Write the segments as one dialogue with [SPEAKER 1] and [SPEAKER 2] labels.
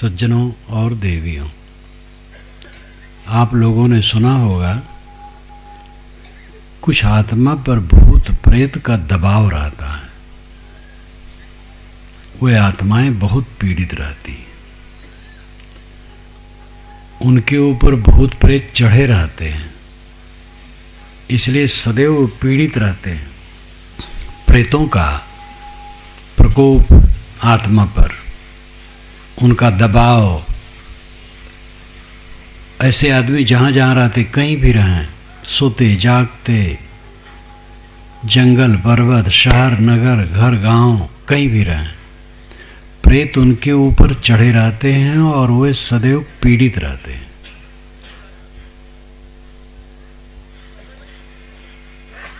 [SPEAKER 1] सज्जनों और देवियों, आप लोगों ने सुना होगा कुछ आत्मा पर भूत प्रेत का दबाव रहता है। वे आत्माएं बहुत पीड़ित रहती हैं, उनके ऊपर भूत प्रेत चढ़े रहते हैं, इसलिए सदैव पीड़ित रहते हैं। प्रेतों का प्रकोप आत्मा पर, उनका दबाव, ऐसे आदमी जहाँ जहाँ रहते, कहीं भी रहें, सोते जागते, जंगल पर्वत शहर नगर घर गांव, कहीं भी रहें, प्रेत उनके ऊपर चढ़े रहते हैं और वे सदैव पीड़ित रहते हैं।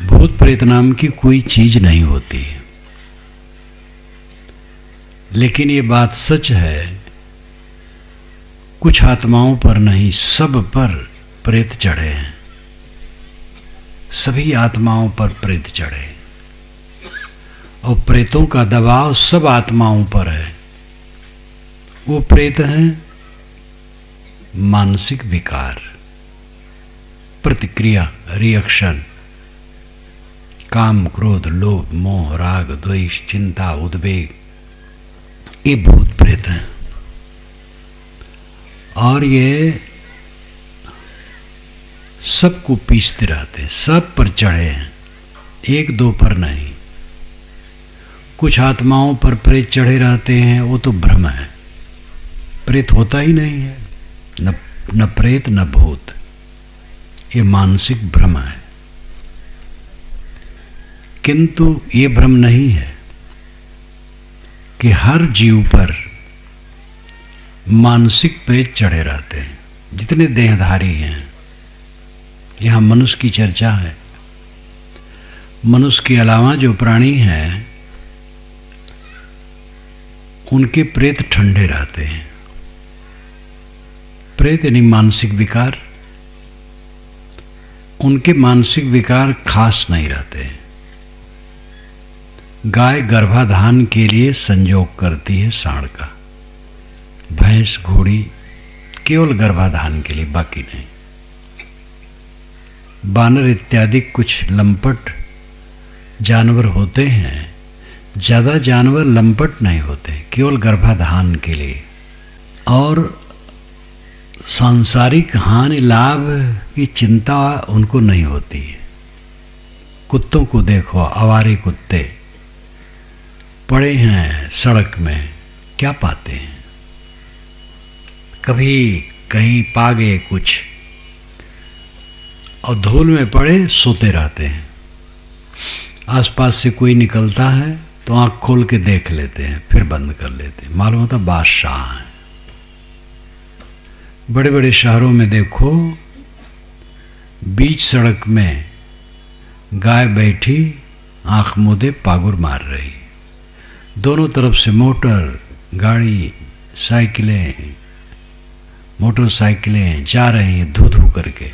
[SPEAKER 1] भूत प्रेत नाम की कोई चीज नहीं होती है, लेकिन ये बात सच है, कुछ आत्माओं पर नहीं, सब पर प्रेत चढ़े हैं। सभी आत्माओं पर प्रेत चढ़े और प्रेतों का दबाव सब आत्माओं पर है। वो प्रेत हैं मानसिक विकार, प्रतिक्रिया, रिएक्शन, काम क्रोध लोभ मोह राग द्वेष चिंता उद्वेग, ये भूत प्रेत हैं। और ये सबको पीसते रहते हैं, सब पर चढ़े हैं, एक दो पर नहीं। कुछ आत्माओं पर प्रेत चढ़े रहते हैं, वो तो भ्रम है, प्रेत होता ही नहीं है, न प्रेत न भूत, ये मानसिक भ्रम है। किंतु ये भ्रम नहीं है कि हर जीव पर मानसिक प्रेत चढ़े रहते हैं, जितने देहधारी हैं। यहाँ मनुष्य की चर्चा है। मनुष्य के अलावा जो प्राणी हैं उनके प्रेत ठंडे रहते हैं। प्रेत यानी मानसिक विकार, उनके मानसिक विकार खास नहीं रहते हैं। गाय गर्भाधान के लिए संयोग करती है सांड का, भैंस घोड़ी केवल गर्भाधान के लिए, बाकी नहीं। बानर इत्यादि कुछ लंपट जानवर होते हैं, ज़्यादा जानवर लंपट नहीं होते, केवल गर्भाधान के लिए। और सांसारिक हानि लाभ की चिंता उनको नहीं होती है। कुत्तों को देखो, आवारे कुत्ते पड़े हैं सड़क में, क्या पाते हैं? कभी कहीं पा गए कुछ और धूल में पड़े सोते रहते हैं। आसपास से कोई निकलता है तो आंख खोल के देख लेते हैं, फिर बंद कर लेते हैं, मालूम होता बादशाह हैं। बड़े बड़े शहरों में देखो, बीच सड़क में गाय बैठी आंख मूंदे पागुर मार रही, दोनों तरफ से मोटर गाड़ी साइकिलें मोटरसाइकिलें जा रही हैं धू धू करके,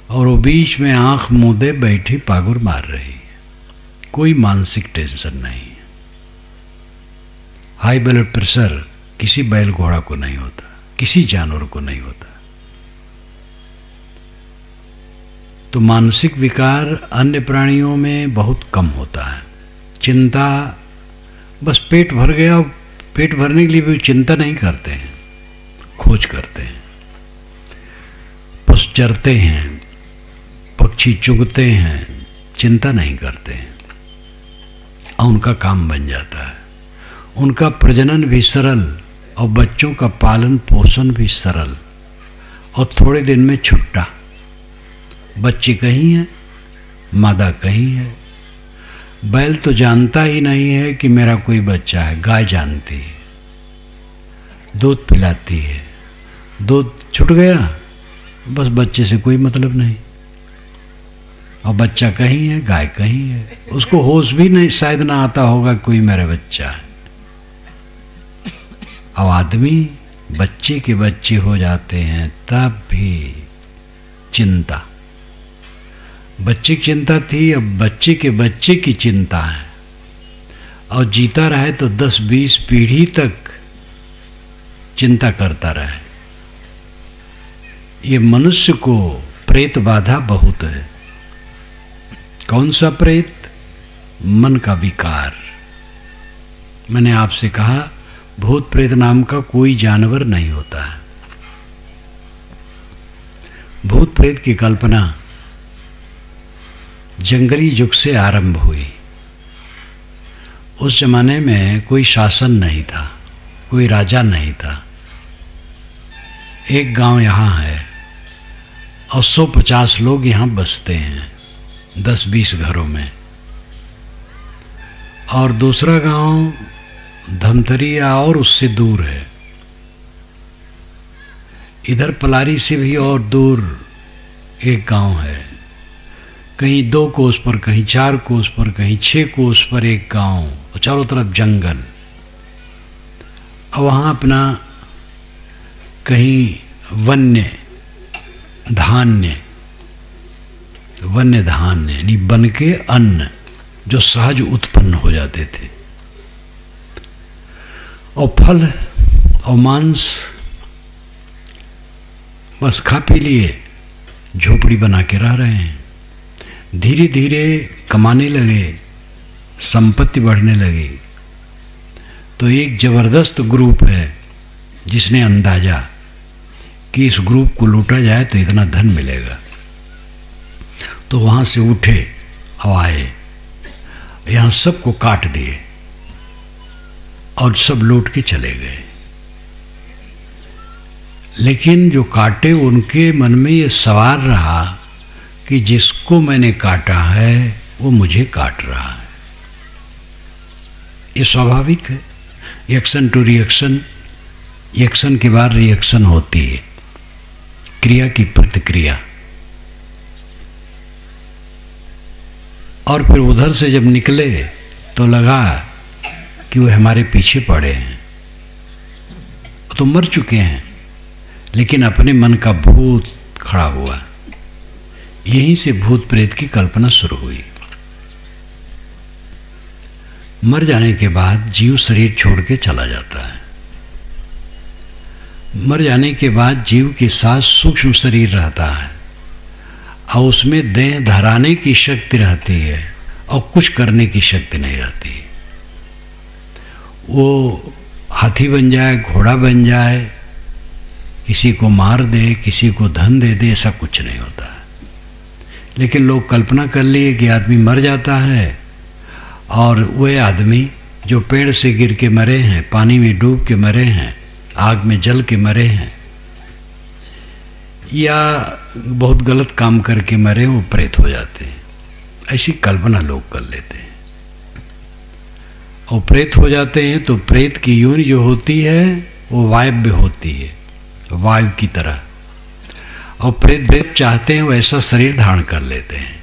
[SPEAKER 1] और वो बीच में आंख मूंदे बैठी पागुर मार रही। कोई मानसिक टेंशन नहीं। हाई ब्लड प्रेशर किसी बैल घोड़ा को नहीं होता, किसी जानवर को नहीं होता। तो मानसिक विकार अन्य प्राणियों में बहुत कम होता है। चिंता, बस पेट भर गया, पेट भरने के लिए भी चिंता नहीं करते हैं, खोज करते हैं। पशु चरते हैं, पक्षी चुगते हैं, चिंता नहीं करते हैं और उनका काम बन जाता है। उनका प्रजनन भी सरल और बच्चों का पालन पोषण भी सरल, और थोड़े दिन में छुट्टा। बच्चे कहीं हैं, मादा कहीं है। बैल तो जानता ही नहीं है कि मेरा कोई बच्चा है, गाय जानती है, दूध पिलाती है, दूध छूट गया, बस बच्चे से कोई मतलब नहीं। और बच्चा कहीं है, गाय कहीं है, उसको होश भी नहीं शायद ना आता होगा कोई मेरा बच्चा है। और आदमी बच्चे के बच्चे हो जाते हैं तब भी चिंता, बच्चे की चिंता थी, अब बच्चे के बच्चे की चिंता है। और जीता रहे तो 10-20 पीढ़ी तक चिंता करता रहे। ये मनुष्य को प्रेत बाधा बहुत है। कौन सा प्रेत? मन का विकार। मैंने आपसे कहा भूत प्रेत नाम का कोई जानवर नहीं होता है। भूत प्रेत की कल्पना जंगली युग से आरंभ हुई। उस जमाने में कोई शासन नहीं था, कोई राजा नहीं था। एक गांव यहाँ है और 150 लोग यहाँ बसते हैं 10-20 घरों में, और दूसरा गांव धमतरिया और उससे दूर है। इधर पलारी से भी और दूर एक गांव है, कहीं 2 कोस पर, कहीं 4 कोस पर, कहीं 6 कोस पर एक गांव, और चारों तरफ जंगल। और वहाँ अपना कहीं वन्य धान्य यानी बन के अन्न जो सहज उत्पन्न हो जाते थे, और फल और मांस बस खा पी लिए, झोपड़ी बना के रह रहे हैं। धीरे धीरे कमाने लगे, संपत्ति बढ़ने लगी। तो एक जबरदस्त ग्रुप है जिसने अंदाजा कि इस ग्रुप को लूटा जाए तो इतना धन मिलेगा, तो वहाँ से उठे और आए, यहाँ सबको काट दिए और सब लूट के चले गए। लेकिन जो काटे उनके मन में ये सवाल रहा कि जिसको मैंने काटा है वो मुझे काट रहा है। ये स्वाभाविक है, एक्शन टू रिएक्शन, एक्शन के बाद रिएक्शन होती है, क्रिया की प्रतिक्रिया। और फिर उधर से जब निकले तो लगा कि वो हमारे पीछे पड़े हैं, तो मर चुके हैं, लेकिन अपने मन का भूत खड़ा हुआ। यहीं से भूत प्रेत की कल्पना शुरू हुई। मर जाने के बाद जीव शरीर छोड़ के चला जाता है। मर जाने के बाद जीव के साथ सूक्ष्म शरीर रहता है और उसमें देह धराने की शक्ति रहती है और कुछ करने की शक्ति नहीं रहती। वो हाथी बन जाए, घोड़ा बन जाए, किसी को मार दे, किसी को धन दे दे, ऐसा कुछ नहीं होता। लेकिन लोग कल्पना कर लिए कि आदमी मर जाता है और वह आदमी जो पेड़ से गिर के मरे हैं, पानी में डूब के मरे हैं, आग में जल के मरे हैं, या बहुत गलत काम करके मरे, वो प्रेत हो जाते हैं। ऐसी कल्पना लोग कर लेते हैं और प्रेत हो जाते हैं। तो प्रेत की योनि जो होती है वो वायव्य होती है, वायु की तरह। और प्रेत चाहते हैं वैसा शरीर धारण कर लेते हैं।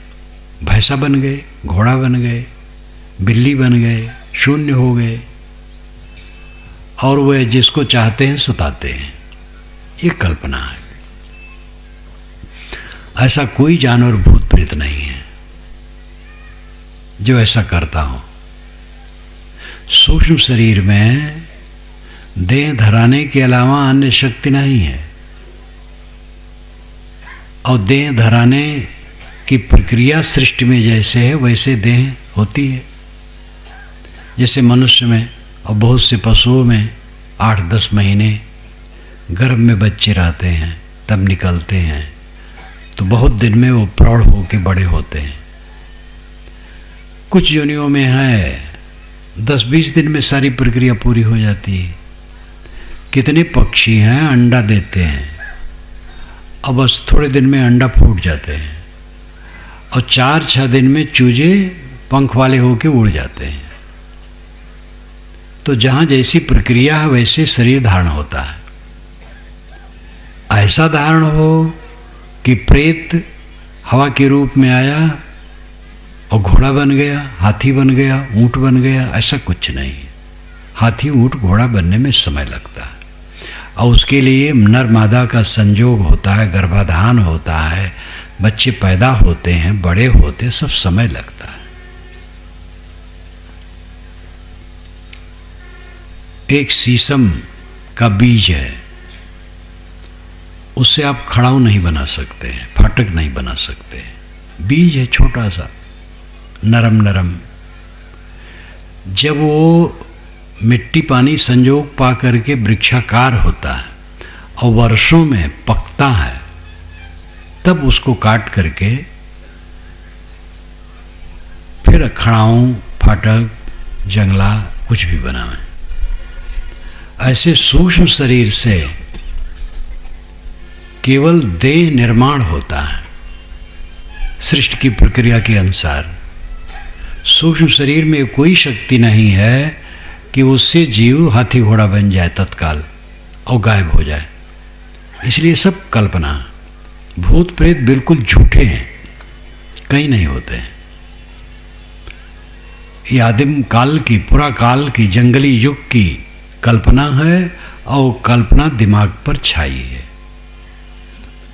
[SPEAKER 1] भैंसा बन गए, घोड़ा बन गए, बिल्ली बन गए, शून्य हो गए, और वह जिसको चाहते हैं सताते हैं। ये कल्पना है। ऐसा कोई जानवर भूत प्रेत नहीं है जो ऐसा करता हो। सूक्ष्म शरीर में देह धराने के अलावा अन्य शक्ति नहीं है, और देह धराने की प्रक्रिया सृष्टि में जैसे है वैसे देह होती है। जैसे मनुष्य में और बहुत से पशुओं में 8-10 महीने गर्भ में बच्चे रहते हैं, तब निकलते हैं, तो बहुत दिन में वो प्रौढ़ होकर बड़े होते हैं। कुछ योनियों में है 10-20 दिन में सारी प्रक्रिया पूरी हो जाती है। कितने पक्षी हैं अंडा देते हैं और बस थोड़े दिन में अंडा फूट जाते हैं, और 4-6 दिन में चूजे पंख वाले होके उड़ जाते हैं। तो जहाँ जैसी प्रक्रिया है वैसे शरीर धारण होता है। ऐसा धारण हो कि प्रेत हवा के रूप में आया और घोड़ा बन गया, हाथी बन गया, ऊंट बन गया, ऐसा कुछ नहीं। हाथी ऊंट घोड़ा बनने में समय लगता है, और उसके लिए नर मादा का संयोग होता है, गर्भाधान होता है, बच्चे पैदा होते हैं, बड़े होते, सब समय लगता है। एक शीशम का बीज है, उससे आप खड़ाऊ नहीं बना सकते, फाटक नहीं बना सकते। बीज है छोटा सा, नरम नरम। जब वो मिट्टी पानी संजोग पा करके वृक्षाकार होता है और वर्षों में पकता है, तब उसको काट करके फिर खड़ाऊ, फाटक, जंगला कुछ भी बनावें। ऐसे सूक्ष्म शरीर से केवल देह निर्माण होता है सृष्टि की प्रक्रिया के अनुसार। सूक्ष्म शरीर में कोई शक्ति नहीं है कि उससे जीव हाथी घोड़ा बन जाए तत्काल और गायब हो जाए। इसलिए सब कल्पना। भूत प्रेत बिल्कुल झूठे हैं, कहीं नहीं होते। ये आदिम काल की, पुरा काल की, जंगली युग की कल्पना है और कल्पना दिमाग पर छाई है।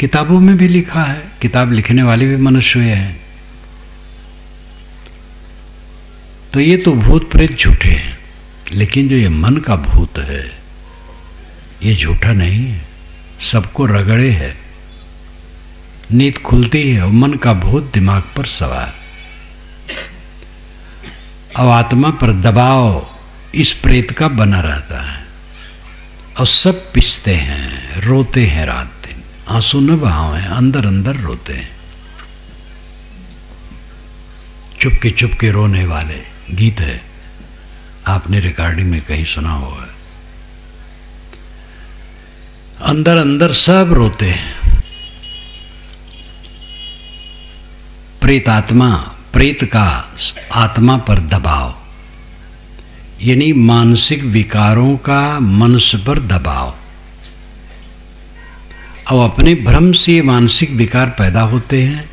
[SPEAKER 1] किताबों में भी लिखा है, किताब लिखने वाले भी मनुष्य हैं। तो ये तो भूत प्रेत झूठे हैं, लेकिन जो ये मन का भूत है ये झूठा नहीं है, सबको रगड़े है। नींद खुलती है और मन का भूत दिमाग पर सवार। अब आत्मा पर दबाव इस प्रेत का बना रहता है और सब पिसते हैं, रोते हैं रात दिन, आंसू न बहावें, अंदर अंदर रोते हैं। चुपके चुपके रोने वाले गीत है, आपने रिकॉर्डिंग में कहीं सुना होगा। अंदर अंदर सब रोते हैं। प्रेत आत्मा, प्रेत का आत्मा पर दबाव यानी मानसिक विकारों का मनुष्य पर दबाव। अब अपने भ्रम से ये मानसिक विकार पैदा होते हैं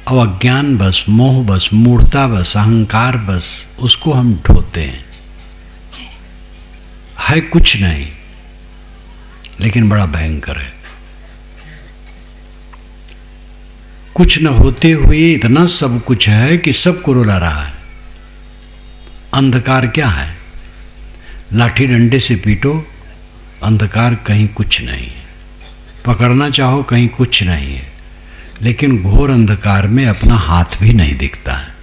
[SPEAKER 1] और अज्ञान बस, मोह बस, मूढ़ता बस, अहंकार बस, उसको हम ढोते हैं। है कुछ नहीं, लेकिन बड़ा भयंकर है। कुछ न होते हुए इतना सब कुछ है कि सबको रुला रहा है। अंधकार क्या है? लाठी डंडे से पीटो, अंधकार कहीं कुछ नहीं है। पकड़ना चाहो कहीं कुछ नहीं है, लेकिन घोर अंधकार में अपना हाथ भी नहीं दिखता है।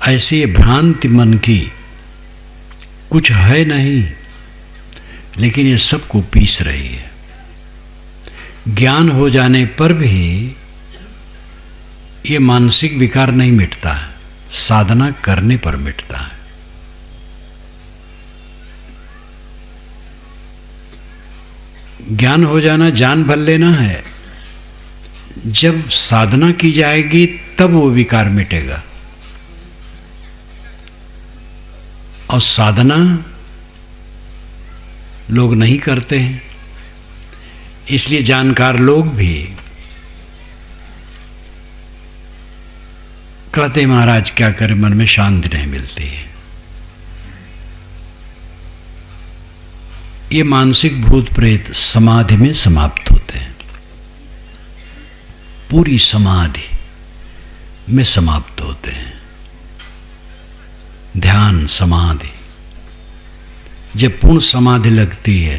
[SPEAKER 1] ऐसे ये भ्रांति मन की कुछ है नहीं, लेकिन ये सबको पीस रही है। ज्ञान हो जाने पर भी ये मानसिक विकार नहीं मिटता है, साधना करने पर मिटता है। ज्ञान हो जाना जान भर लेना है। जब साधना की जाएगी तब वो विकार मिटेगा। और साधना लोग नहीं करते हैं, इसलिए जानकार लोग भी कहते महाराज क्या करें, मन में शांति नहीं मिलती है। ये मानसिक भूत प्रेत समाधि में समाप्त होते हैं, पूरी समाधि में समाप्त होते हैं। ध्यान समाधि, जब पूर्ण समाधि लगती है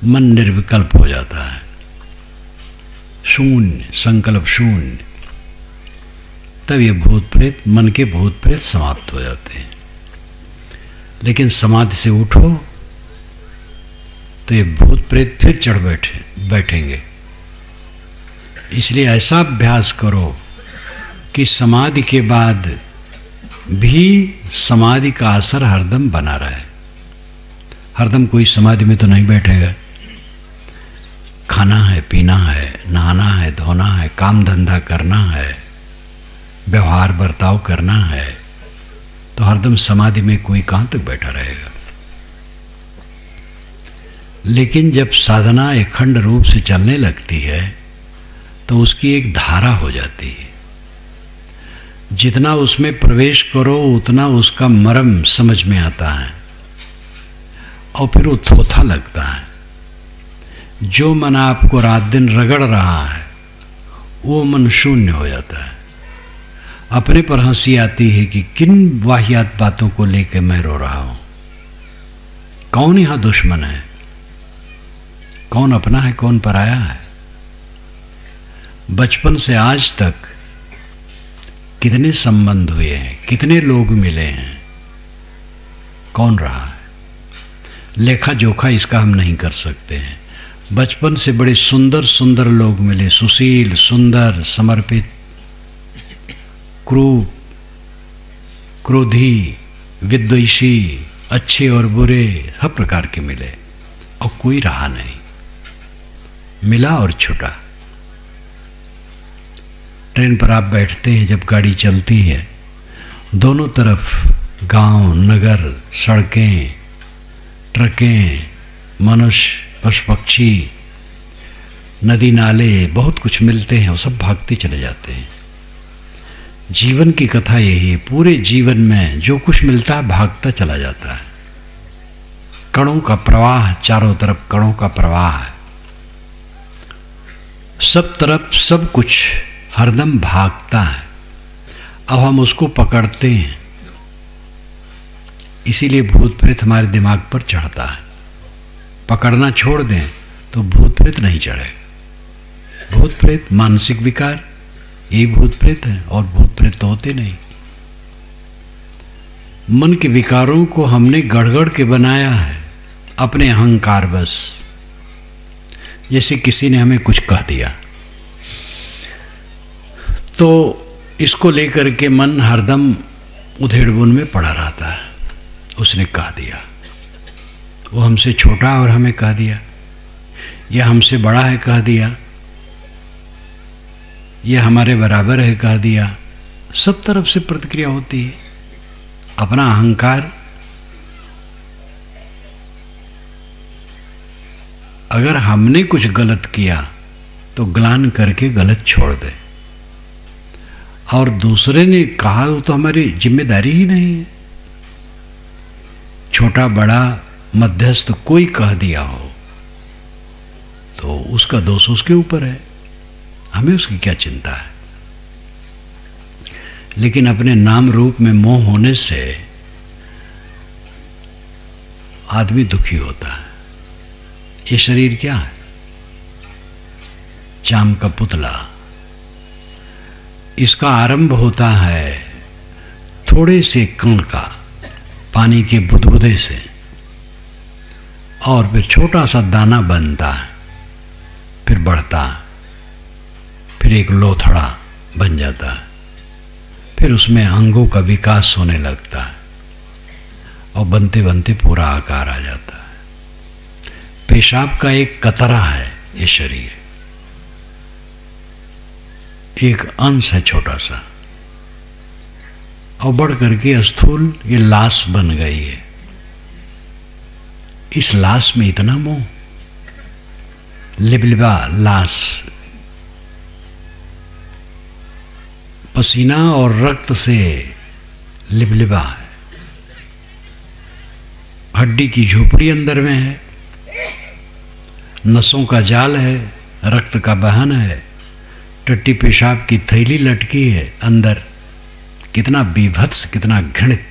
[SPEAKER 1] मन निर्विकल्प हो जाता है, शून्य, संकल्प शून्य, तब ये भूत प्रेत, मन के भूत प्रेत समाप्त हो जाते हैं। लेकिन समाधि से उठो तो ये भूत प्रेत फिर चढ़ बैठेंगे। इसलिए ऐसा अभ्यास करो कि समाधि के बाद भी समाधि का असर हरदम बना रहे। हरदम कोई समाधि में तो नहीं बैठेगा। खाना है, पीना है, नहाना है, धोना है, काम धंधा करना है, व्यवहार बर्ताव करना है, तो हरदम समाधि में कोई कहाँ तक बैठा रहेगा। लेकिन जब साधना अखंड रूप से चलने लगती है तो उसकी एक धारा हो जाती है। जितना उसमें प्रवेश करो उतना उसका मर्म समझ में आता है और फिर वो थोथा लगता है। जो मन आपको रात दिन रगड़ रहा है वो मन शून्य हो जाता है। अपने पर हंसी आती है कि किन वाहियात बातों को लेकर मैं रो रहा हूं। कौन यहाँ दुश्मन है, कौन अपना है, कौन पराया है। बचपन से आज तक कितने संबंध हुए हैं, कितने लोग मिले हैं, कौन रहा है। लेखा जोखा इसका हम नहीं कर सकते हैं। बचपन से बड़े सुंदर सुंदर लोग मिले, सुशील, सुंदर, समर्पित, क्रूर, क्रोधी, विद्वेषी, अच्छे और बुरे, हर प्रकार के मिले, और कोई रहा नहीं, मिला और छूटा। ट्रेन पर आप बैठते हैं, जब गाड़ी चलती है, दोनों तरफ गांव, नगर, सड़कें, ट्रकें, मनुष्य, पशु पक्षी, नदी नाले, बहुत कुछ मिलते हैं, वो सब भागते चले जाते हैं। जीवन की कथा यही है। पूरे जीवन में जो कुछ मिलता है भागता चला जाता है। कणों का प्रवाह, चारों तरफ कणों का प्रवाह है, सब तरफ सब कुछ हरदम भागता है। अब हम उसको पकड़ते हैं, इसीलिए भूत प्रेत हमारे दिमाग पर चढ़ता है। पकड़ना छोड़ दें तो भूत प्रेत नहीं चढ़ेगा। भूत प्रेत मानसिक विकार, यही भूत प्रेत है, और भूत प्रेत तो होते नहीं। मन के विकारों को हमने गढ़ के बनाया है अपने अहंकार बस। जैसे किसी ने हमें कुछ कह दिया तो इसको लेकर के मन हरदम उधेड़बुन में पड़ा रहता है। उसने कह दिया, वो हमसे छोटा और हमें कह दिया, या हमसे बड़ा है कह दिया, यह हमारे बराबर है कह दिया। सब तरफ से प्रतिक्रिया होती है। अपना अहंकार, अगर हमने कुछ गलत किया तो ग्लान करके गलत छोड़ दे, और दूसरे ने कहा तो हमारी जिम्मेदारी ही नहीं है। छोटा बड़ा मध्यस्थ कोई कह दिया हो तो उसका दोष उसके ऊपर है, हमें उसकी क्या चिंता है। लेकिन अपने नाम रूप में मोह होने से आदमी दुखी होता है। ये शरीर क्या है? चाम का पुतला। इसका आरंभ होता है थोड़े से कण का, पानी के बुदबुदे से, और फिर छोटा सा दाना बनता है, फिर बढ़ता है, फिर एक लोथड़ा बन जाता है, फिर उसमें अंगों का विकास होने लगता है, और बनते बनते पूरा आकार आ जाता है। पेशाब का एक कतरा है ये शरीर, एक अंश है छोटा सा, और बढ़ करके स्थूल ये लाश बन गई है। इस लाश में इतना मोह, लिबलिबा लाश, पसीना और रक्त से लिबलिबा है। हड्डी की झोपड़ी अंदर में है, नसों का जाल है, रक्त का बहन है, टट्टी पेशाब की थैली लटकी है अंदर। कितना बीभत्स, कितना घृणित।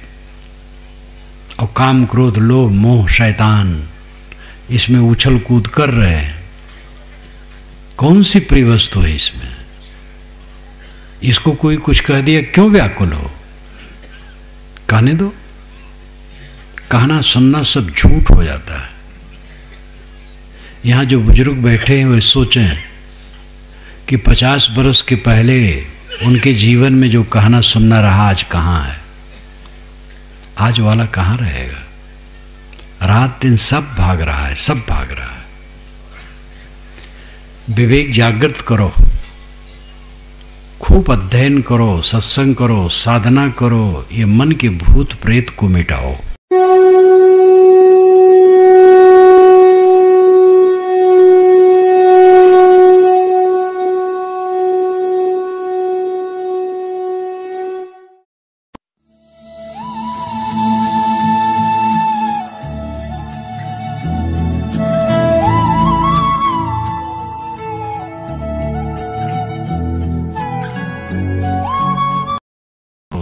[SPEAKER 1] और काम, क्रोध, लोभ, मोह, शैतान इसमें उछल कूद कर रहे हैं। कौन सी प्रिय वस्तु है इसमें? इसको कोई कुछ कह दिया, क्यों व्याकुल हो? कहने दो। कहना सुनना सब झूठ हो जाता है। यहां जो बुजुर्ग बैठे हैं वे सोचें कि 50 बरस के पहले उनके जीवन में जो कहना सुनना रहा, आज कहाँ है? आज वाला कहाँ रहेगा? रात दिन सब भाग रहा है, सब भाग रहा है। विवेक जागृत करो, खूब अध्ययन करो, सत्संग करो, साधना करो, ये मन के भूत प्रेत को मिटाओ।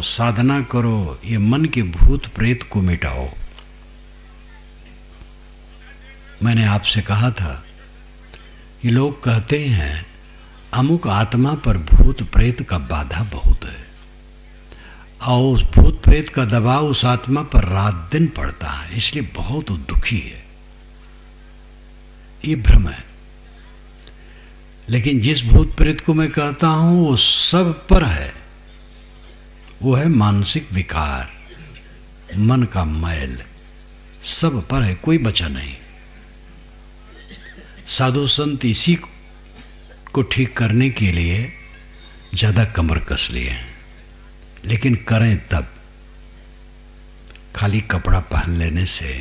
[SPEAKER 1] साधना करो, ये मन के भूत प्रेत को मिटाओ। मैंने आपसे कहा था कि लोग कहते हैं अमुक आत्मा पर भूत प्रेत का बाधा बहुत है और उस भूत प्रेत का दबाव उस आत्मा पर रात दिन पड़ता है, इसलिए बहुत दुखी है। ये भ्रम है। लेकिन जिस भूत प्रेत को मैं कहता हूं वो सब पर है, वो है मानसिक विकार, मन का मैल, सब पर है, कोई बचा नहीं। साधु संत इसी को ठीक करने के लिए ज्यादा कमर कस लिए हैं, लेकिन करें तब। खाली कपड़ा पहन लेने से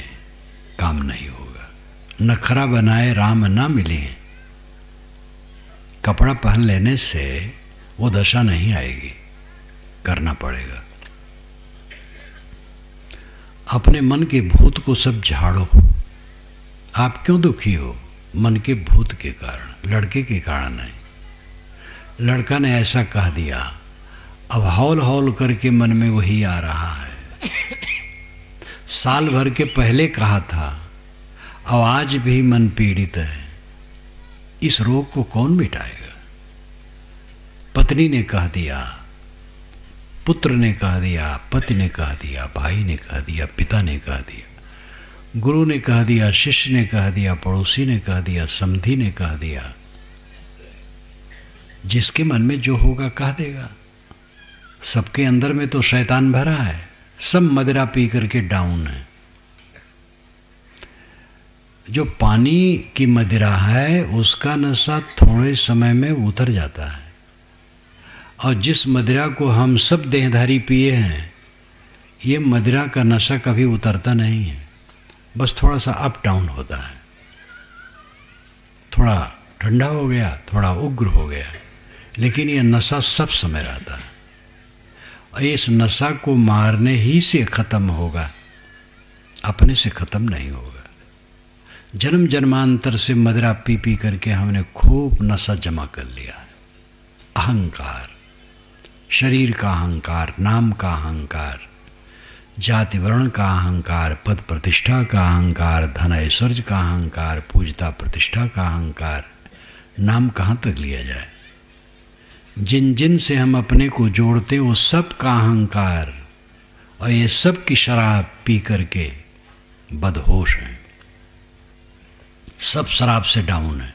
[SPEAKER 1] काम नहीं होगा। नखरा बनाए राम ना मिले, कपड़ा पहन लेने से वो दशा नहीं आएगी, करना पड़ेगा। अपने मन के भूत को सब झाड़ो। आप क्यों दुखी हो? मन के भूत के कारण, लड़के के कारण नहीं। लड़का ने ऐसा कह दिया, अब हौल हौल करके मन में वही आ रहा है। साल भर के पहले कहा था, अब आज भी मन पीड़ित है। इस रोग को कौन मिटाएगा? पत्नी ने कह दिया, पुत्र ने कह दिया, पति ने कह दिया, भाई ने कह दिया, पिता ने कह दिया, गुरु ने कह दिया, शिष्य ने कह दिया, पड़ोसी ने कह दिया, समधी ने कह दिया। जिसके मन में जो होगा कह देगा। सबके अंदर में तो शैतान भरा है, सब मदिरा पी करके डाउन है। जो पानी की मदिरा है उसका नशा थोड़े समय में उतर जाता है, और जिस मदिरा को हम सब देहधारी पिए हैं, ये मदिरा का नशा कभी उतरता नहीं है, बस थोड़ा सा अप डाउन होता है। थोड़ा ठंडा हो गया, थोड़ा उग्र हो गया, लेकिन ये नशा सब समय रहता है। और इस नशा को मारने ही से ख़त्म होगा, अपने से ख़त्म नहीं होगा। जन्म जन्मांतर से मदिरा पी पी करके हमने खूब नशा जमा कर लिया है। अहंकार, शरीर का अहंकार, नाम का अहंकार, जाति वर्ण का अहंकार, पद प्रतिष्ठा का अहंकार, धन ऐश्वर्य का अहंकार, पूजता प्रतिष्ठा का अहंकार। नाम कहाँ तक लिया जाए? जिन जिन से हम अपने को जोड़ते वो सब का अहंकार, और ये सब की शराब पी करके बदहोश हैं, सब शराब से डाउन है।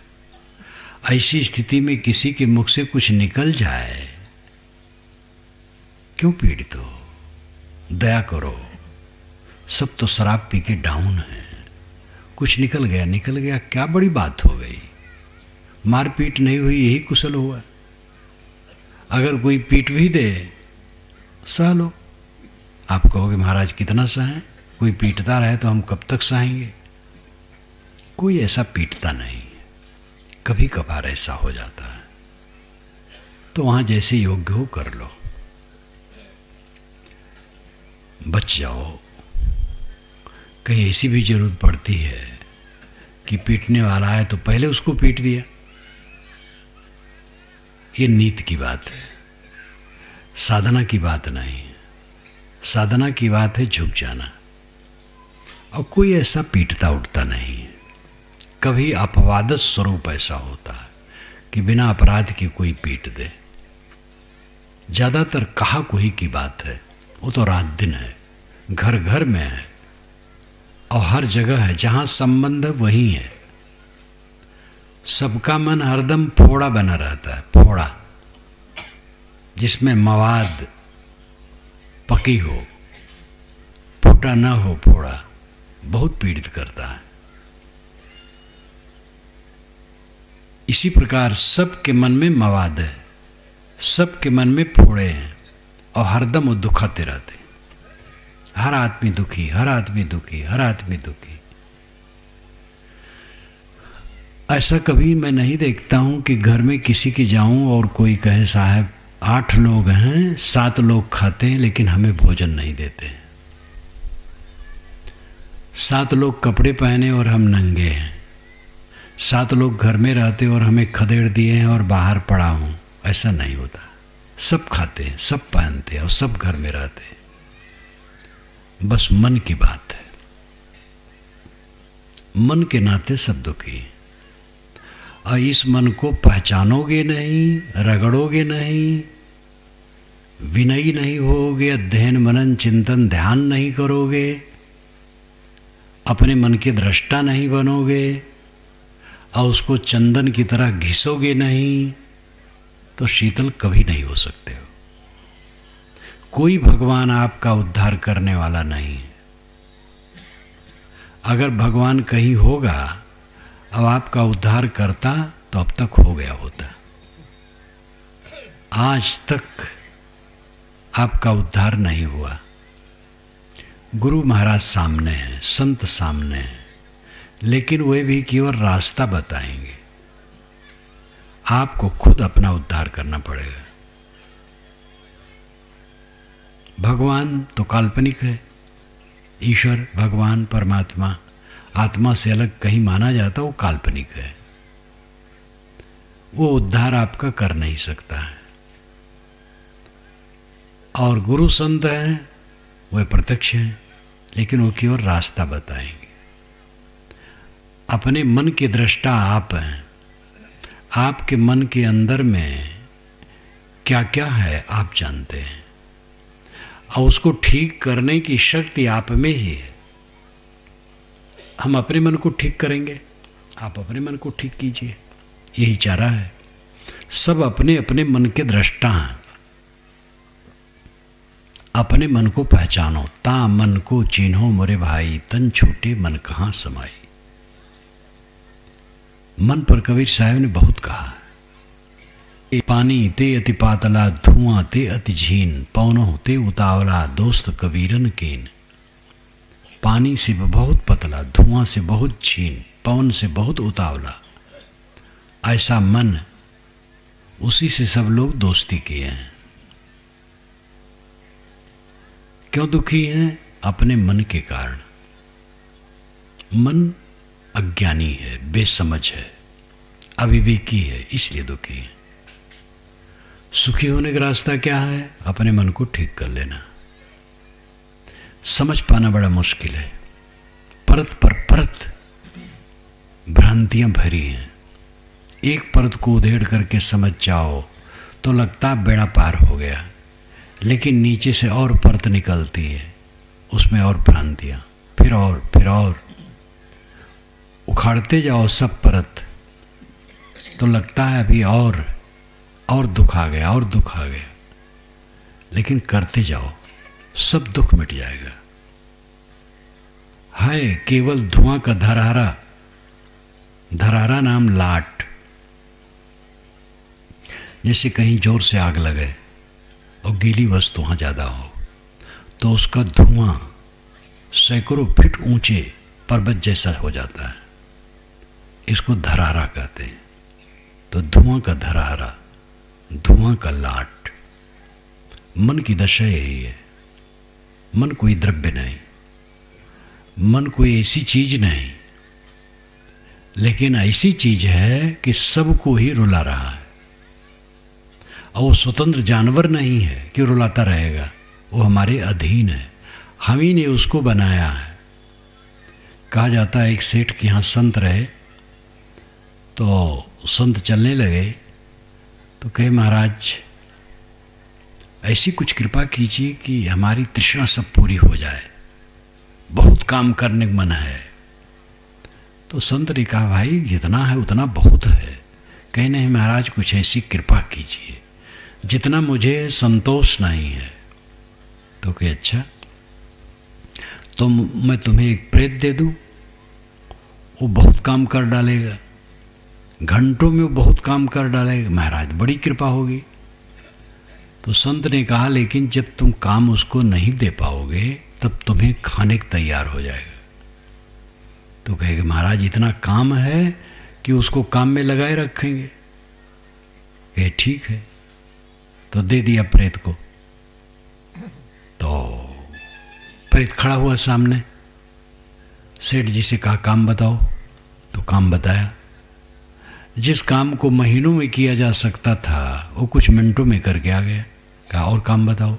[SPEAKER 1] ऐसी स्थिति में किसी के मुख से कुछ निकल जाए, क्यों पीड़ित हो? दया करो। सब तो शराब पी के डाउन है, कुछ निकल गया, निकल गया, क्या बड़ी बात हो गई? मारपीट नहीं हुई, यही कुशल हुआ। अगर कोई पीट भी दे, सह लो। आप कहोगे महाराज कितना सहें? कोई पीटता रहे तो हम कब तक सहेंगे? कोई ऐसा पीटता नहीं, कभी कभार ऐसा हो जाता है, तो वहां जैसे योग्य हो कर लो, बच जाओ। कहीं ऐसी भी जरूरत पड़ती है कि पीटने वाला है तो पहले उसको पीट दिया। ये नीति की बात है, साधना की बात नहीं। साधना की बात है झुक जाना, और कोई ऐसा पीटता उठता नहीं है। कभी अपवाद स्वरूप ऐसा होता है कि बिना अपराध के कोई पीट दे। ज्यादातर कहा कोई की बात है, वो तो रात दिन है, घर घर में है, और हर जगह है। जहां संबंध है वहीं है। सबका मन हरदम फोड़ा बना रहता है, फोड़ा जिसमें मवाद पकी हो, फूटा न हो। फोड़ा बहुत पीड़ित करता है। इसी प्रकार सबके मन में मवाद है, सबके मन में फोड़े हैं, और हरदम वो दुखाते रहते। हर आदमी दुखी, हर आदमी दुखी, हर आदमी दुखी। ऐसा कभी मैं नहीं देखता हूं कि घर में किसी के जाऊं और कोई कहे साहब 8 लोग हैं, 7 लोग खाते हैं लेकिन हमें भोजन नहीं देते। 7 लोग कपड़े पहने और हम नंगे हैं। 7 लोग घर में रहते और हमें खदेड़ दिए हैं और बाहर पड़ा हूं। ऐसा नहीं होता। सब खाते हैं, सब पहनते हैं और सब घर में रहते हैं। बस मन की बात है। मन के नाते सब दुखी। और इस मन को पहचानोगे नहीं, रगड़ोगे नहीं, विनयी नहीं होगे, अध्ययन मनन चिंतन ध्यान नहीं करोगे, अपने मन के दृष्टा नहीं बनोगे और उसको चंदन की तरह घिसोगे नहीं, तो शीतल कभी नहीं हो सकते हो। कोई भगवान आपका उद्धार करने वाला नहीं है। अगर भगवान कहीं होगा अब आपका उद्धार करता तो अब तक हो गया होता। आज तक आपका उद्धार नहीं हुआ। गुरु महाराज सामने हैं, संत सामने हैं, लेकिन वे भी केवल रास्ता बताएंगे। आपको खुद अपना उद्धार करना पड़ेगा। भगवान तो काल्पनिक है, ईश्वर भगवान परमात्मा आत्मा से अलग कहीं माना जाता, वो काल्पनिक है। वो उद्धार आपका कर नहीं सकता है। और गुरु संत हैं, वे प्रत्यक्ष हैं, लेकिन वो केवल रास्ता बताएंगे। अपने मन के दृष्टा आप हैं। आपके मन के अंदर में क्या क्या है आप जानते हैं, और उसको ठीक करने की शक्ति आप में ही है। हम अपने मन को ठीक करेंगे, आप अपने मन को ठीक कीजिए, यही चारा है। सब अपने अपने मन के दृष्टा हैं। अपने मन को पहचानो, ता मन को चिन्हो मोरे भाई, तन छूटे मन कहाँ समाई। मन पर कबीर साहब ने बहुत कहा। पानी ते अति पातला, धुआं ते अति झीन, पवनो ते उतावला, दोस्त कबीरन केन। पानी से बहुत पतला, धुआं से बहुत झीन, पवन से बहुत उतावला, ऐसा मन, उसी से सब लोग दोस्ती किए हैं। क्यों दुखी हैं? अपने मन के कारण। मन अज्ञानी है, बेसमझ है, अविवेकी है, इसलिए दुखी है। सुखी होने का रास्ता क्या है? अपने मन को ठीक कर लेना। समझ पाना बड़ा मुश्किल है। परत पर परत भ्रांतियां भरी हैं। एक परत को उधेड़ करके समझ जाओ तो लगता बेड़ा पार हो गया, लेकिन नीचे से और परत निकलती है, उसमें और भ्रांतियां, फिर और उखाड़ते जाओ सब परत, तो लगता है अभी और दुख आ गया, और दुख आ गया, लेकिन करते जाओ सब दुख मिट जाएगा। है केवल धुआं का धरारा नाम लाट। जैसे कहीं जोर से आग लगे और गीली वस्तु वहाँ ज़्यादा हो तो उसका धुआं सैकड़ों फीट ऊंचे पर्वत जैसा हो जाता है। इसको धरारा कहते हैं। तो धुआं का धरारा, धुआं का लाट, मन की दशा यही है। मन कोई द्रव्य नहीं, मन कोई ऐसी चीज नहीं, लेकिन ऐसी चीज है कि सबको ही रुला रहा है। और वो स्वतंत्र जानवर नहीं है कि रुलाता रहेगा, वो हमारे अधीन है, हम ही ने उसको बनाया है। कहा जाता है एक सेठ के यहाँ संत रहे, तो संत चलने लगे तो कहे महाराज ऐसी कुछ कृपा कीजिए कि हमारी तृष्णा सब पूरी हो जाए, बहुत काम करने का मन है। तो संत ने कहा भाई जितना है उतना बहुत है। कहे नहीं महाराज कुछ ऐसी कृपा कीजिए जितना मुझे संतोष नहीं है। तो कहे अच्छा तो मैं तुम्हें एक प्रेत दे दूं, वो बहुत काम कर डालेगा, घंटों में वो बहुत काम कर डालेगा। महाराज बड़ी कृपा होगी। तो संत ने कहा लेकिन जब तुम काम उसको नहीं दे पाओगे तब तुम्हें खाने को तैयार हो जाएगा। तो कहेगा महाराज इतना काम है कि उसको काम में लगाए रखेंगे। कहे ठीक है। तो दे दिया प्रेत को। तो प्रेत खड़ा हुआ सामने, सेठ जी से कहा काम बताओ। तो काम बताया। जिस काम को महीनों में किया जा सकता था वो कुछ मिनटों में करके आ गया। कहा और काम बताओ।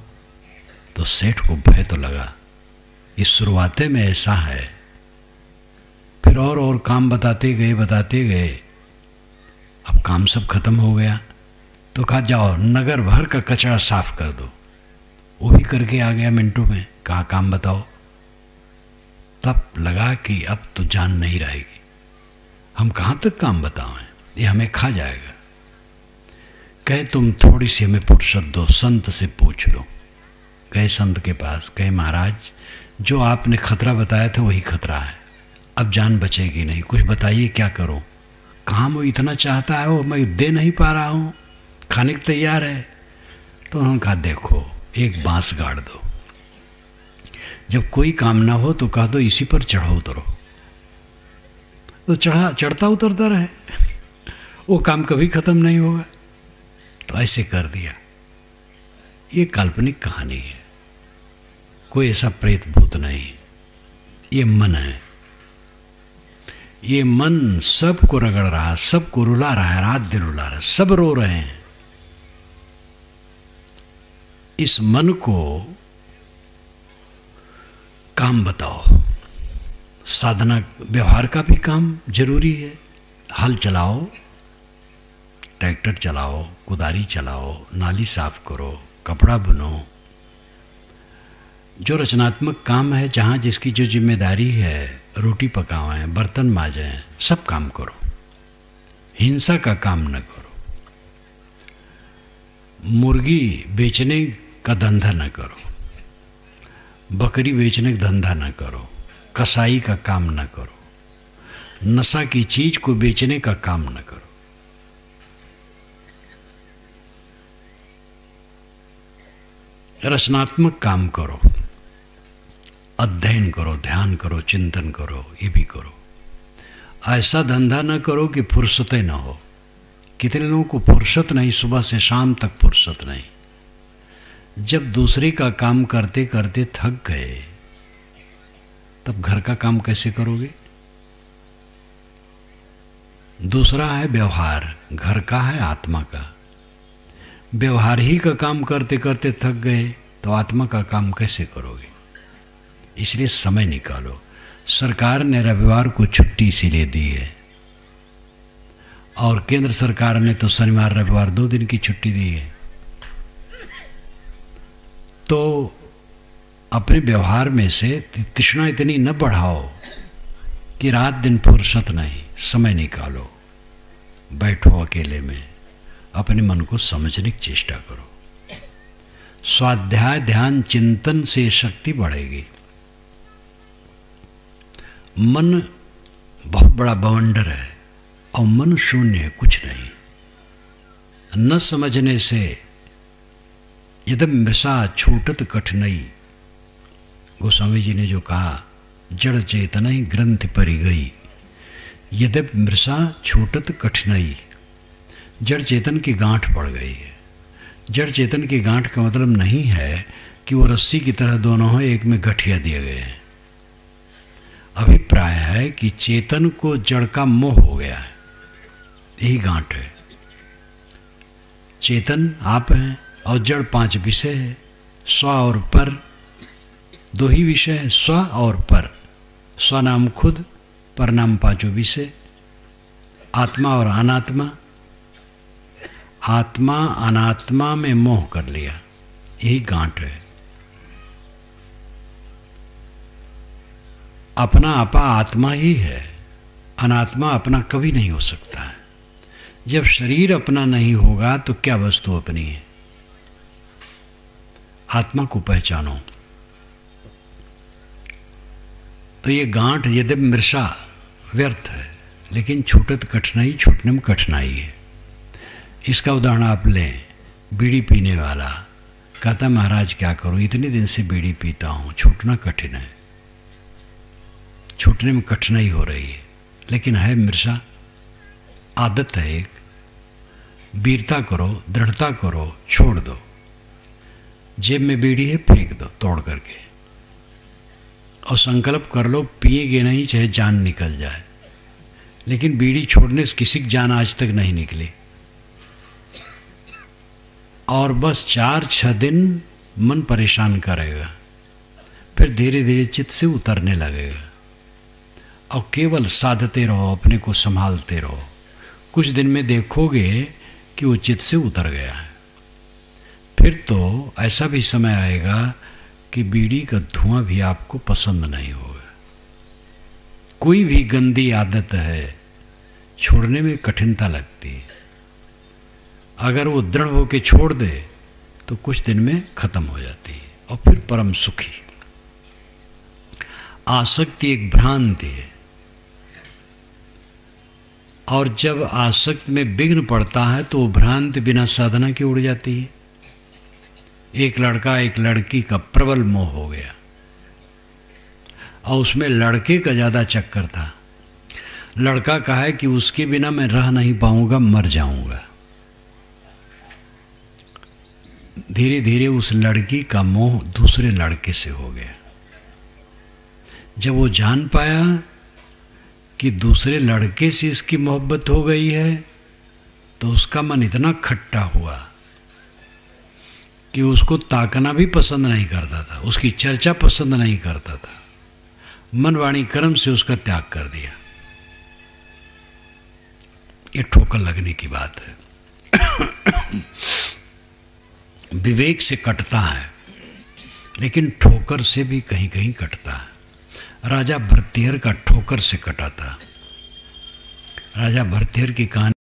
[SPEAKER 1] तो सेठ को भय तो लगा, इस शुरुआते में ऐसा है, फिर और काम बताते गए। अब काम सब खत्म हो गया तो कहा जाओ नगर भर का कचरा साफ कर दो। वो भी करके आ गया मिनटों में। कहा काम बताओ। तब लगा कि अब तो जान नहीं रहेगी, हम कहाँ तक काम बताएं, ये हमें खा जाएगा। कहे तुम थोड़ी सी हमें फुर्सत दो, संत से पूछ लो। गए संत के पास, कहे महाराज जो आपने खतरा बताया था वही खतरा है, अब जान बचेगी नहीं, कुछ बताइए क्या करो। काम वो इतना चाहता है, वो मैं दे नहीं पा रहा हूँ, खाने को तैयार है। तो उन्होंने कहा देखो एक बांस गाड़ दो, जब कोई काम ना हो तो कह दो इसी पर चढ़ो उतरो, तो चढ़ता उतरता रहे, वो काम कभी खत्म नहीं होगा। तो ऐसे कर दिया। ये काल्पनिक कहानी है, कोई ऐसा प्रेत भूत नहीं, ये मन है। ये मन सबको रगड़ रहा, सबको रुला रहा है, रात दिन रुला रहा है, सब रो रहे हैं। इस मन को काम बताओ। साधना व्यवहार का भी काम जरूरी है। हल चलाओ, ट्रैक्टर चलाओ, कुदारी चलाओ, नाली साफ करो, कपड़ा बुनो, जो रचनात्मक काम है, जहाँ जिसकी जो जिम्मेदारी है, रोटी पकावें, बर्तन माजें, सब काम करो। हिंसा का काम न करो। मुर्गी बेचने का धंधा न करो, बकरी बेचने का धंधा न करो, कसाई का काम न करो, नशा की चीज को बेचने का काम न करो। रचनात्मक काम करो, अध्ययन करो, ध्यान करो, चिंतन करो, ये भी करो। ऐसा धंधा न करो कि फुर्सतें न हो। कितने लोगों को फुर्सत नहीं, सुबह से शाम तक फुर्सत नहीं। जब दूसरे का काम करते करते थक गए तब घर का काम कैसे करोगे? दूसरा है व्यवहार, घर का है आत्मा का। व्यवहार ही का काम करते करते थक गए तो आत्मा का काम कैसे करोगे? इसलिए समय निकालो। सरकार ने रविवार को छुट्टी इसीलिए दी है, और केंद्र सरकार ने तो शनिवार रविवार 2 दिन की छुट्टी दी है। तो अपने व्यवहार में से तृष्णा इतनी न बढ़ाओ कि रात दिन फुर्सत नहीं। समय निकालो, बैठो अकेले में, अपने मन को समझने की चेष्टा करो। स्वाध्याय ध्यान चिंतन से शक्ति बढ़ेगी। मन बहुत बड़ा बवंडर है और मन शून्य है, कुछ नहीं। न समझने से यदि मृषा छूटत कठिनाई, गोस्वामी जी ने जो कहा, जड़ चेतना ही ग्रंथ परी गई। यदि मृषा छूटत कठिनाई, जड़ चेतन की गांठ पड़ गई है। जड़ चेतन की गांठ का मतलब नहीं है कि वो रस्सी की तरह दोनों हैं, एक में गठिया दिए गए हैं। अभिप्राय है कि चेतन को जड़ का मोह हो गया है, यही गांठ है। चेतन आप हैं और जड़ 5 विषय है, स्व और पर 2 ही विषय है, स्व और पर। स्व नाम खुद, पर नाम 5 विषय, आत्मा और अनात्मा। आत्मा अनात्मा में मोह कर लिया, यही गांठ है। अपना आपा आत्मा ही है, अनात्मा अपना कभी नहीं हो सकता है। जब शरीर अपना नहीं होगा तो क्या वस्तु अपनी है? आत्मा को पहचानो। तो ये गांठ यदि मृषा व्यर्थ है, लेकिन छूटत कठिनाई, छूटने में कठिनाई है। इसका उदाहरण आप लें, बीड़ी पीने वाला कहता महाराज क्या करूं, इतने दिन से बीड़ी पीता हूं, छूटना कठिन है, छूटने में कठिनाई हो रही है। लेकिन है मृषा, आदत है एक। वीरता करो, दृढ़ता करो, छोड़ दो। जेब में बीड़ी है, फेंक दो तोड़ करके, और संकल्प कर लो पिएगे नहीं, चाहे जान निकल जाए। लेकिन बीड़ी छोड़ने से किसी की जान आज तक नहीं निकली। और बस 4-6 दिन मन परेशान करेगा, फिर धीरे धीरे चित्त से उतरने लगेगा। और केवल साधते रहो, अपने को संभालते रहो। कुछ दिन में देखोगे कि वो चित्त से उतर गया है। फिर तो ऐसा भी समय आएगा कि बीड़ी का धुआं भी आपको पसंद नहीं होगा। कोई भी गंदी आदत है, छोड़ने में कठिनता लगती है। अगर वो दृढ़ होकर छोड़ दे तो कुछ दिन में खत्म हो जाती है और फिर परम सुखी। आसक्ति एक भ्रांति है, और जब आसक्ति में विघ्न पड़ता है तो वो भ्रांति बिना साधना के उड़ जाती है। एक लड़का एक लड़की का प्रबल मोह हो गया और उसमें लड़के का ज़्यादा चक्कर था। लड़का कहा कि उसके बिना मैं रह नहीं पाऊंगा, मर जाऊंगा। धीरे धीरे उस लड़की का मोह दूसरे लड़के से हो गया। जब वो जान पाया कि दूसरे लड़के से इसकी मोहब्बत हो गई है तो उसका मन इतना खट्टा हुआ कि उसको ताकना भी पसंद नहीं करता था, उसकी चर्चा पसंद नहीं करता था। मन वाणी कर्म से उसका त्याग कर दिया। ये ठोकर लगने की बात है। विवेक से कटता है, लेकिन ठोकर से भी कहीं कहीं कटता है। राजा भरतहर का ठोकर से कटा था। राजा भरतहर की कहानी